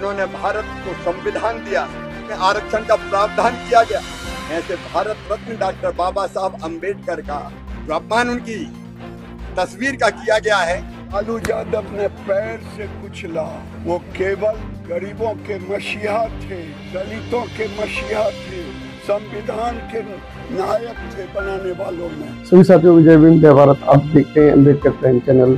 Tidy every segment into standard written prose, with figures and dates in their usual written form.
उन्होंने भारत को संविधान दिया, में आरक्षण का प्रावधान किया गया। ऐसे भारत रत्न डॉक्टर बाबा साहब अम्बेडकर का जो अपमान उनकी तस्वीर का किया गया है, लालू यादव ने पैर से कुचला। वो केवल गरीबों के मसीहा थे, दलितों के मसीहा थे, संविधान के नायक थे बनाने वालों में। सभी साथियों को जय भीम जय भारत। आप देखते हैं अम्बेडकर प्राइम चैनल।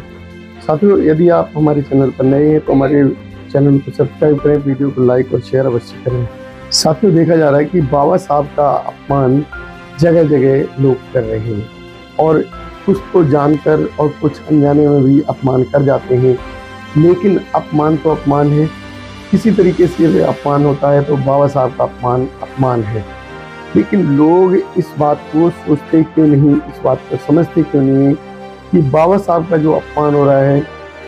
साथियों, यदि आप हमारे चैनल पर नए हैं तो हमारे चैनल को सब्सक्राइब करें, वीडियो को लाइक और शेयर अवश्य करें। साथियों, देखा जा रहा है कि बाबा साहब का अपमान जगह जगह लोग कर रहे हैं और कुछ तो जानकर और कुछ अनजाने में भी अपमान कर जाते हैं। लेकिन अपमान तो अपमान है, किसी तरीके से यदि अपमान होता है तो बाबा साहब का अपमान अपमान है। लेकिन लोग इस बात को सोचते क्यों नहीं, इस बात को समझते क्यों नहीं कि बाबा साहब का जो अपमान हो रहा है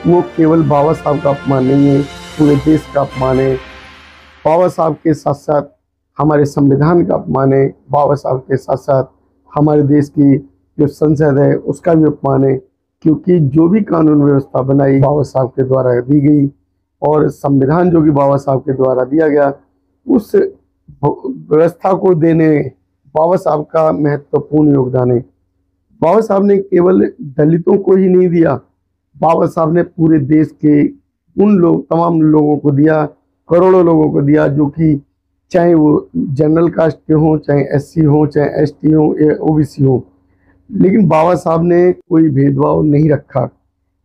वो केवल बाबा साहब का अपमान नहीं है, पूरे देश का अपमान है। बाबा साहब के साथ साथ हमारे संविधान का अपमान है, बाबा साहब के साथ साथ हमारे देश की जो संसद है उसका भी अपमान है, क्योंकि जो भी कानून व्यवस्था बनाई बाबा साहब के द्वारा दी गई और संविधान जो कि बाबा साहब के द्वारा दिया गया, उस व्यवस्था को देने बाबा साहब का महत्वपूर्ण योगदान है। बाबा साहब ने केवल दलितों को ही नहीं दिया, बाबा साहब ने पूरे देश के उन लोग तमाम लोगों को दिया, करोड़ों लोगों को दिया, जो कि चाहे वो जनरल कास्ट के हों, चाहे एससी हों, चाहे एसटी हों या ओबीसी हों। लेकिन बाबा साहब ने कोई भेदभाव नहीं रखा।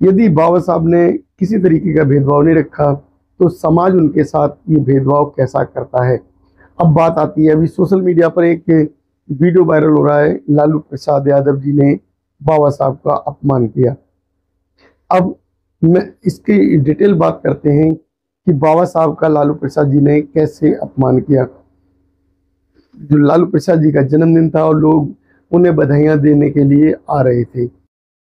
यदि बाबा साहब ने किसी तरीके का भेदभाव नहीं रखा तो समाज उनके साथ ये भेदभाव कैसा करता है। अब बात आती है, अभी सोशल मीडिया पर एक वीडियो वायरल हो रहा है, लालू प्रसाद यादव जी ने बाबा साहब का अपमान किया। अब मैं इसकी डिटेल बात करते हैं कि बाबा साहब का लालू प्रसाद जी ने कैसे अपमान किया। जो लालू प्रसाद जी का जन्मदिन था और लोग उन्हें बधाइयाँ देने के लिए आ रहे थे,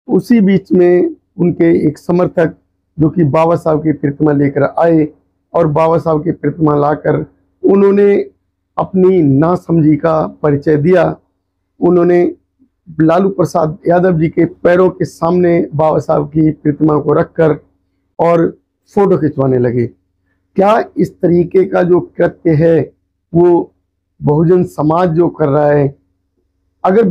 उसी बीच में उनके एक समर्थक जो कि बाबा साहब की प्रतिमा लेकर आए और बाबा साहब की प्रतिमा लाकर उन्होंने अपनी नासमझी का परिचय दिया। उन्होंने लालू प्रसाद यादव जी के पैरों के सामने बाबा साहब की प्रतिमा को रखकर और फोटो खिंचवाने लगे। क्या इस तरीके का जो कृत्य है वो बहुजन समाज जो कर रहा है, अगर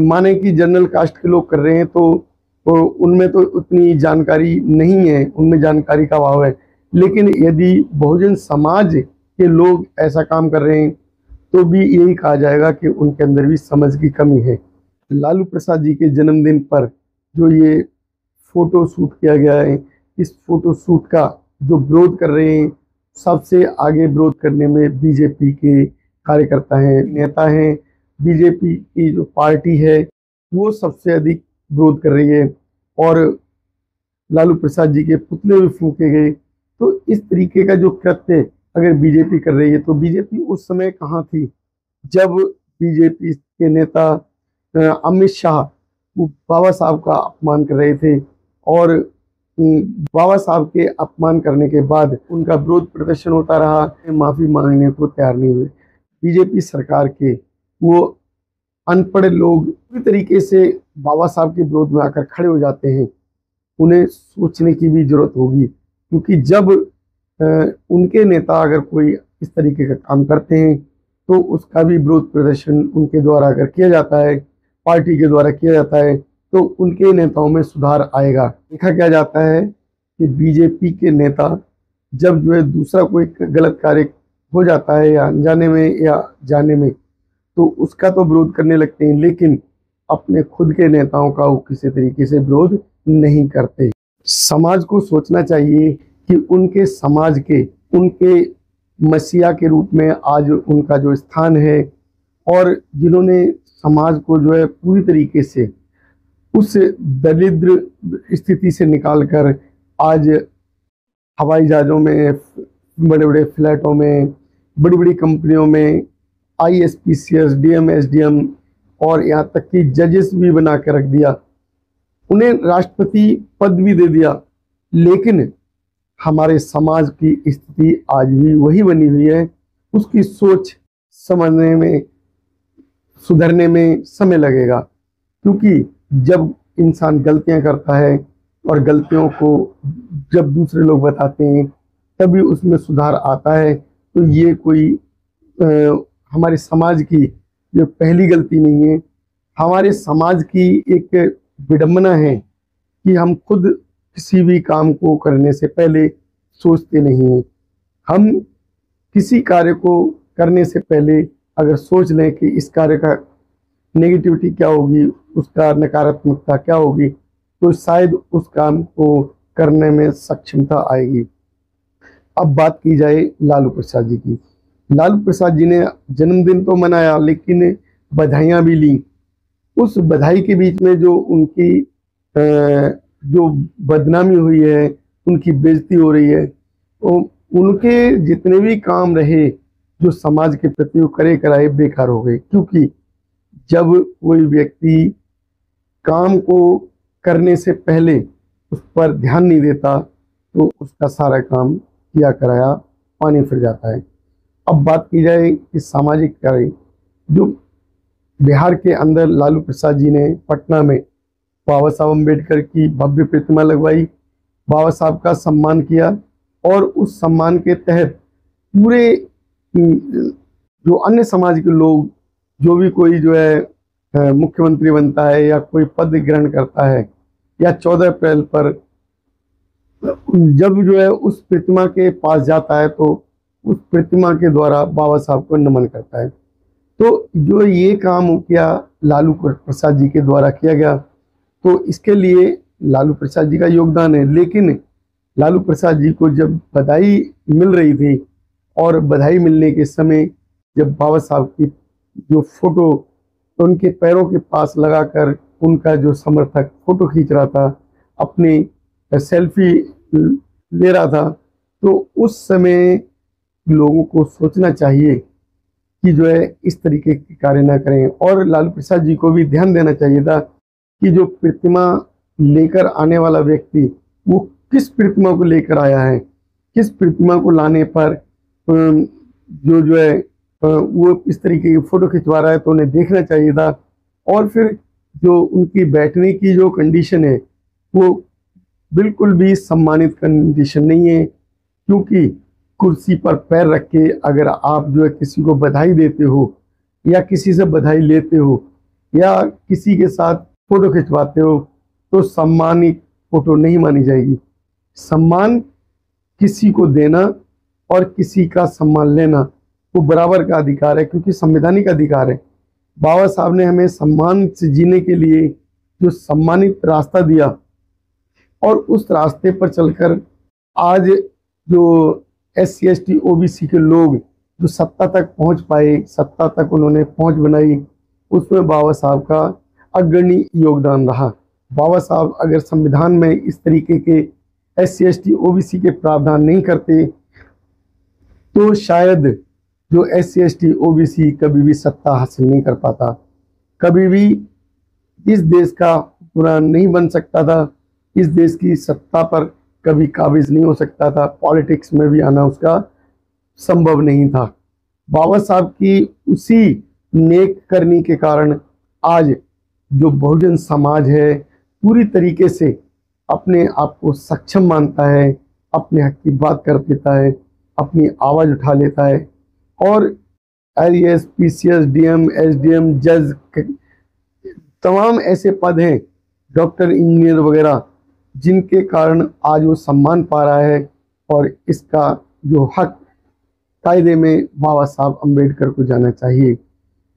माने कि जनरल कास्ट के लोग कर रहे हैं तो उनमें तो उतनी जानकारी नहीं है, उनमें जानकारी का अभाव है। लेकिन यदि बहुजन समाज के लोग ऐसा काम कर रहे हैं तो भी यही कहा जाएगा कि उनके अंदर भी समझ की कमी है। लालू प्रसाद जी के जन्मदिन पर जो ये फोटो शूट किया गया है, इस फोटो शूट का जो विरोध कर रहे हैं, सबसे आगे विरोध करने में बीजेपी के कार्यकर्ता हैं, नेता हैं। बीजेपी की जो पार्टी है वो सबसे अधिक विरोध कर रही है और लालू प्रसाद जी के पुतले भी फूके गए। तो इस तरीके का जो कृत्य अगर बीजेपी कर रही है तो बीजेपी उस समय कहाँ थी जब बीजेपी के नेता अमित शाह वो बाबा साहब का अपमान कर रहे थे और बाबा साहब के अपमान करने के बाद उनका विरोध प्रदर्शन होता रहा, माफी मांगने को तैयार नहीं हुए। बीजेपी सरकार के वो अनपढ़ लोग पूरी तरीके से बाबा साहब के विरोध में आकर खड़े हो जाते हैं। उन्हें सोचने की भी जरूरत होगी, क्योंकि जब उनके नेता अगर कोई इस तरीके का काम करते हैं तो उसका भी विरोध प्रदर्शन उनके द्वारा अगर किया जाता है, पार्टी के द्वारा किया जाता है, तो उनके नेताओं में सुधार आएगा। देखा क्या जाता है कि बीजेपी के नेता जब जो है दूसरा कोई गलत कार्य हो जाता है या अनजाने में या जाने में, तो उसका तो विरोध करने लगते हैं, लेकिन अपने खुद के नेताओं का वो किसी तरीके से विरोध नहीं करते। समाज को सोचना चाहिए कि उनके समाज के, उनके मसीहा के रूप में आज उनका जो स्थान है और जिन्होंने समाज को जो है पूरी तरीके से उस दरिद्र स्थिति से निकालकर आज हवाई जहाज़ों में, बड़े बड़े फ्लैटों में, बड़ी बड़ी कंपनियों में ISPCS, DM, SDM और यहाँ तक कि जजेस भी बना के रख दिया, उन्हें राष्ट्रपति पद भी दे दिया। लेकिन हमारे समाज की स्थिति आज भी वही बनी हुई है। उसकी सोच समझने में, सुधरने में समय लगेगा, क्योंकि जब इंसान गलतियां करता है और गलतियों को जब दूसरे लोग बताते हैं तभी उसमें सुधार आता है। तो ये कोई हमारे समाज की जो पहली गलती नहीं है, हमारे समाज की एक विडंबना है कि हम खुद किसी भी काम को करने से पहले सोचते नहीं हैं। हम किसी कार्य को करने से पहले अगर सोच लें कि इस कार्य का नेगेटिविटी क्या होगी, उसका नकारात्मकता क्या होगी, तो शायद उस काम को करने में सक्षमता आएगी। अब बात की जाए लालू प्रसाद जी की। लालू प्रसाद जी ने जन्मदिन तो मनाया, लेकिन बधाइयाँ भी ली। उस बधाई के बीच में जो उनकी जो बदनामी हुई है, उनकी बेइज्जती हो रही है, तो उनके जितने भी काम रहे जो समाज के प्रति वो करे कराए बेकार हो गए। क्योंकि जब कोई व्यक्ति काम को करने से पहले उस पर ध्यान नहीं देता तो उसका सारा काम किया कराया पानी फिर जाता है। अब बात की जाए कि सामाजिक कार्य, जो बिहार के अंदर लालू प्रसाद जी ने पटना में बाबा साहब अम्बेडकर की भव्य प्रतिमा लगवाई, बाबा साहब का सम्मान किया, और उस सम्मान के तहत पूरे जो अन्य समाज के लोग, जो भी कोई जो है मुख्यमंत्री बनता है या कोई पद ग्रहण करता है, या 14 अप्रैल पर जब जो है उस प्रतिमा के पास जाता है तो उस प्रतिमा के द्वारा बाबा साहब को नमन करता है। तो जो ये काम किया लालू प्रसाद जी के द्वारा किया गया, तो इसके लिए लालू प्रसाद जी का योगदान है। लेकिन लालू प्रसाद जी को जब बधाई मिल रही थी और बधाई मिलने के समय जब बाबा साहब की जो फोटो उनके पैरों के पास लगाकर उनका जो समर्थक फोटो खींच रहा था, अपनी सेल्फी ले रहा था, तो उस समय लोगों को सोचना चाहिए कि जो है इस तरीके के कार्य ना करें। और लालू प्रसाद जी को भी ध्यान देना चाहिए था कि जो प्रतिमा लेकर आने वाला व्यक्ति वो किस प्रतिमा को लेकर आया है, किस प्रतिमा को लाने पर जो है वो इस तरीके की फोटो खिंचवा रहा है, तो उन्हें देखना चाहिए था। और फिर जो उनकी बैठने की जो कंडीशन है वो बिल्कुल भी सम्मानित कंडीशन नहीं है, क्योंकि कुर्सी पर पैर रख के अगर आप जो है किसी को बधाई देते हो या किसी से बधाई लेते हो या किसी के साथ फोटो खिंचवाते हो तो सम्मानित फोटो नहीं मानी जाएगी। सम्मान किसी को देना और किसी का सम्मान लेना वो बराबर का अधिकार है, क्योंकि संवैधानिक अधिकार है। बाबा साहब ने हमें सम्मान से जीने के लिए जो सम्मानित रास्ता दिया, और उस रास्ते पर चलकर आज जो SC ST OBC के लोग जो सत्ता तक पहुंच पाए, सत्ता तक उन्होंने पहुंच बनाई, उसमें बाबा साहब का अग्रणी योगदान रहा। बाबा साहब अगर संविधान में इस तरीके के SC ST OBC के प्रावधान नहीं करते तो शायद जो SC ST OBC कभी भी सत्ता हासिल नहीं कर पाता, कभी भी इस देश का पूरा नहीं बन सकता था, इस देश की सत्ता पर कभी काबिज नहीं हो सकता था, पॉलिटिक्स में भी आना उसका संभव नहीं था। बाबा साहब की उसी नेक करनी के कारण आज जो बहुजन समाज है पूरी तरीके से अपने आप को सक्षम मानता है, अपने हक की बात कर देता है, अपनी आवाज़ उठा लेता है, और IAS PCS DM SDM जज तमाम ऐसे पद हैं, डॉक्टर इंजीनियर वगैरह, जिनके कारण आज वो सम्मान पा रहा है। और इसका जो हक कायदे में बाबा साहब अम्बेडकर को जाना चाहिए।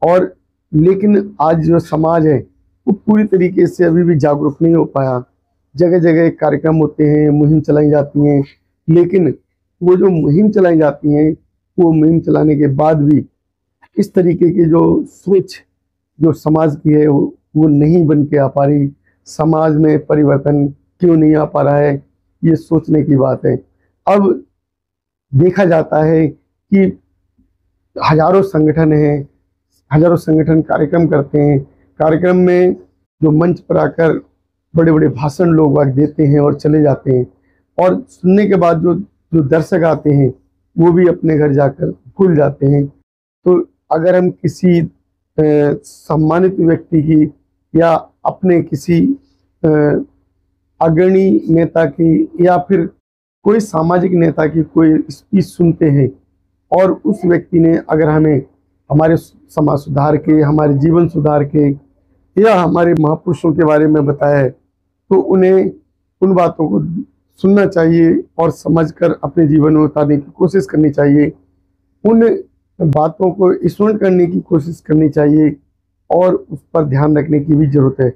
और लेकिन आज जो समाज है वो पूरी तरीके से अभी भी जागरूक नहीं हो पाया। जगह जगह कार्यक्रम होते हैं, मुहिम चलाई जाती हैं, लेकिन वो जो मुहिम चलाई जाती हैं वो मुहिम चलाने के बाद भी इस तरीके की जो सोच जो समाज की है वो नहीं बन के आ पा रही। समाज में परिवर्तन क्यों नहीं आ पा रहा है, ये सोचने की बात है। अब देखा जाता है कि हजारों संगठन हैं, हजारों संगठन कार्यक्रम करते हैं, कार्यक्रम में जो मंच पर आकर बड़े बड़े भाषण लोग वाग देते हैं और चले जाते हैं, और सुनने के बाद जो दर्शक आते हैं वो भी अपने घर जाकर भूल जाते हैं। तो अगर हम किसी सम्मानित व्यक्ति की या अपने किसी अग्रणी नेता की या फिर कोई सामाजिक नेता की कोई स्पीच सुनते हैं और उस व्यक्ति ने अगर हमें हमारे समाज सुधार के, हमारे जीवन सुधार के या हमारे महापुरुषों के बारे में बताया है, तो उन्हें उन बातों को सुनना चाहिए और समझकर अपने जीवन में उतारने की कोशिश करनी चाहिए। उन बातों को स्मरण करने की कोशिश करनी चाहिए और उस पर ध्यान रखने की भी जरूरत है।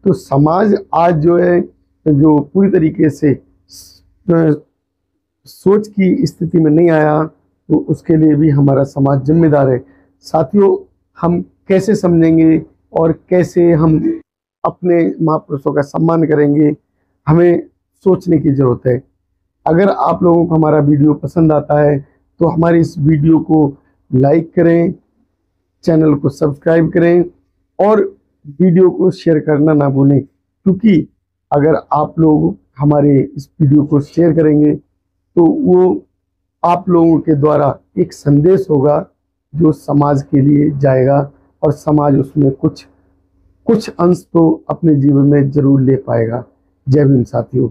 तो समाज आज जो है, जो पूरी तरीके से सोच की स्थिति में नहीं आया, तो उसके लिए भी हमारा समाज जिम्मेदार है। साथियों, हम कैसे समझेंगे और कैसे हम अपने महापुरुषों का सम्मान करेंगे, हमें सोचने की जरूरत है। अगर आप लोगों को हमारा वीडियो पसंद आता है तो हमारी इस वीडियो को लाइक करें, चैनल को सब्सक्राइब करें और वीडियो को शेयर करना ना भूलें, क्योंकि अगर आप लोग हमारे इस वीडियो को शेयर करेंगे तो वो आप लोगों के द्वारा एक संदेश होगा जो समाज के लिए जाएगा और समाज उसमें कुछ अंश तो अपने जीवन में जरूर ले पाएगा। जय भीम साथियों।